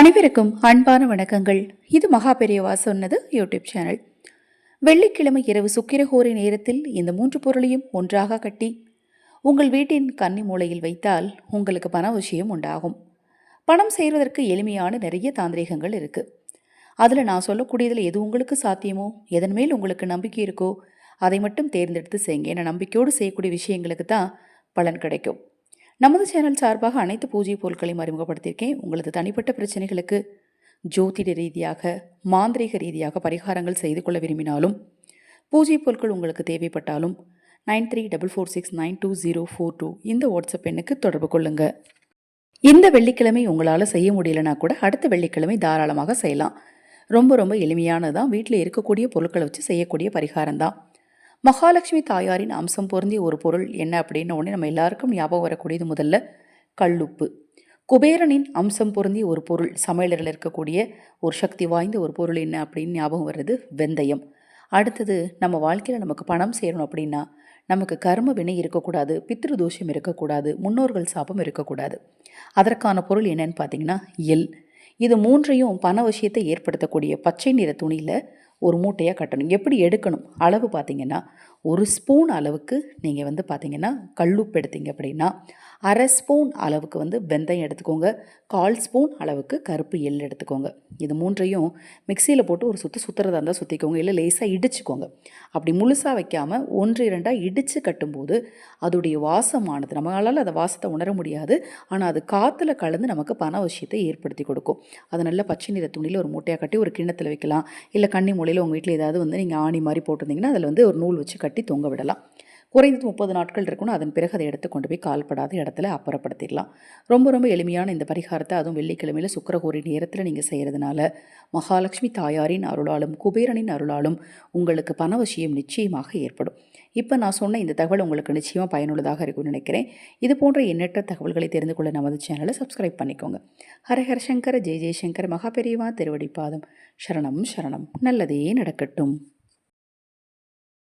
அனைவருக்கும் அன்பான வணக்கங்கள். இது மகா பெரியவா சொன்னது யூடியூப் சேனல். வெள்ளிக்கிழமை இரவு சுக்கிரஹோரை நேரத்தில் இந்த 3 பொருளையும் ஒன்றாக கட்டி உங்கள் வீட்டின் கன்னி மூலையில் வைத்தால் உங்களுக்கு பண விஷயம் உண்டாகும். பணம் செய்வதற்கு எளிமையான நிறைய தாந்திரிகங்கள் இருக்கு. அதில் நான் சொல்லக்கூடியதில் எது உங்களுக்கு சாத்தியமோ, எதன் மேல் உங்களுக்கு நம்பிக்கை இருக்கோ அதை மட்டும் தேர்ந்தெடுத்து செய்யுங்க. ஏன்னா நம்பிக்கையோடு செய்யக்கூடிய விஷயங்களுக்கு தான் பலன் கிடைக்கும். நமது சேனல் சார்பாக அனைத்து பூஜை பொருட்களையும் அறிமுகப்படுத்தியிருக்கேன். உங்களது தனிப்பட்ட பிரச்சனைகளுக்கு ஜோதிட ரீதியாக, மாந்திரீக ரீதியாக பரிகாரங்கள் செய்து கொள்ள விரும்பினாலும், பூஜை பொருட்கள் உங்களுக்கு தேவைப்பட்டாலும் 9344692042 இந்த வாட்ஸ்அப் எண்ணுக்கு தொடர்பு கொள்ளுங்க. இந்த வெள்ளிக்கிழமை உங்களால் செய்ய முடியலனா கூட அடுத்த வெள்ளிக்கிழமை தாராளமாக செய்யலாம். ரொம்ப எளிமையானதான். வீட்டில் இருக்கக்கூடிய பொருட்களை வச்சு செய்யக்கூடிய பரிகாரம் தான். மகாலட்சுமி தாயாரின் அம்சம் பொருந்திய ஒரு பொருள் என்ன அப்படின்னு உடனே நம்ம எல்லாருக்கும் ஞாபகம் வரக்கூடியது முதல்ல கல்லுப்பு. குபேரனின் அம்சம் பொருந்திய ஒரு பொருள், சமையலரில் இருக்கக்கூடிய ஒரு சக்தி வாய்ந்த ஒரு பொருள் என்ன அப்படின்னு ஞாபகம் வர்றது வெந்தயம். அடுத்தது, நம்ம வாழ்க்கையில் நமக்கு பணம் சேரணும் அப்படின்னா நமக்கு கர்ம வினை இருக்கக்கூடாது, பித்ரு தோஷம் இருக்கக்கூடாது, முன்னோர்கள் சாபம் இருக்கக்கூடாது. அதற்கான பொருள் என்னன்னு பார்த்தீங்கன்னா எள். இது மூன்றையும் பண விஷயத்தை ஏற்படுத்தக்கூடிய பச்சை நிற துணியில் ஒரு மூட்டையாக கட்டணும். எப்படி எடுக்கணும் அளவு பார்த்தீங்கன்னா, ஒரு ஸ்பூன் அளவுக்கு நீங்கள் பார்த்தீங்கன்னா கல்லுப்பு எடுத்தீங்க அப்படின்னா 1/2 ஸ்பூன் அளவுக்கு வெந்தயம் எடுத்துக்கோங்க. 1/4 ஸ்பூன் அளவுக்கு கருப்பு எள் எடுத்துக்கோங்க. இது மூன்றையும் மிக்சியில் போட்டு ஒரு சுற்றுறதா இருந்தால் சுற்றிக்கோங்க, இல்லை லேசாக இடிச்சுக்கோங்க. அப்படி முழுசாக வைக்காமல் 1-2 இடித்து கட்டும்போது அதோடைய வாசமானது நம்மளால் அந்த வாசத்தை உணர முடியாது, ஆனால் அது காற்றுல கலந்து நமக்கு பண விஷயத்தை ஏற்படுத்தி கொடுக்கும். அது நல்ல பச்சை நிற துணியில் ஒரு மூட்டையாக கட்டி ஒரு கிண்ணத்தில் வைக்கலாம். இல்லை கன்னி மூலையில் உங்கள் வீட்டில் ஏதாவது நீங்கள் ஆணி மாதிரி போட்டிருந்தீங்கன்னா அதில் ஒரு நூல் வச்சு கட்டி தொங்க விடலாம். குறைந்தது 30 நாட்கள் இருக்கணும். அதன் பிறகு அதை எடுத்து கொண்டு போய் கால்படாத இடத்துல அப்புறப்படுத்திடலாம். ரொம்ப எளிமையான இந்த பரிகாரத்தை அதுவும் வெள்ளிக்கிழமையில் சுக்கிரஹோரை நேரத்தில் நீங்கள் செய்கிறதுனால மகாலட்சுமி தாயாரின் அருளாலும் குபேரனின் அருளாலும் உங்களுக்கு பண விஷயம் நிச்சயமாக ஏற்படும். இப்போ நான் சொன்ன இந்த தகவல் உங்களுக்கு நிச்சயமாக பயனுள்ளதாக இருக்கும்னு நினைக்கிறேன். இது போன்ற எண்ணற்ற தகவல்களை தெரிந்து கொள்ள நமது சேனலை சப்ஸ்கிரைப் பண்ணிக்கோங்க. ஹரஹர சங்கர ஜெய ஜெயசங்கர். மகா பெரியவா திருவடிப்பாதம். சரணம் சரணம். நல்லதே நடக்கட்டும்.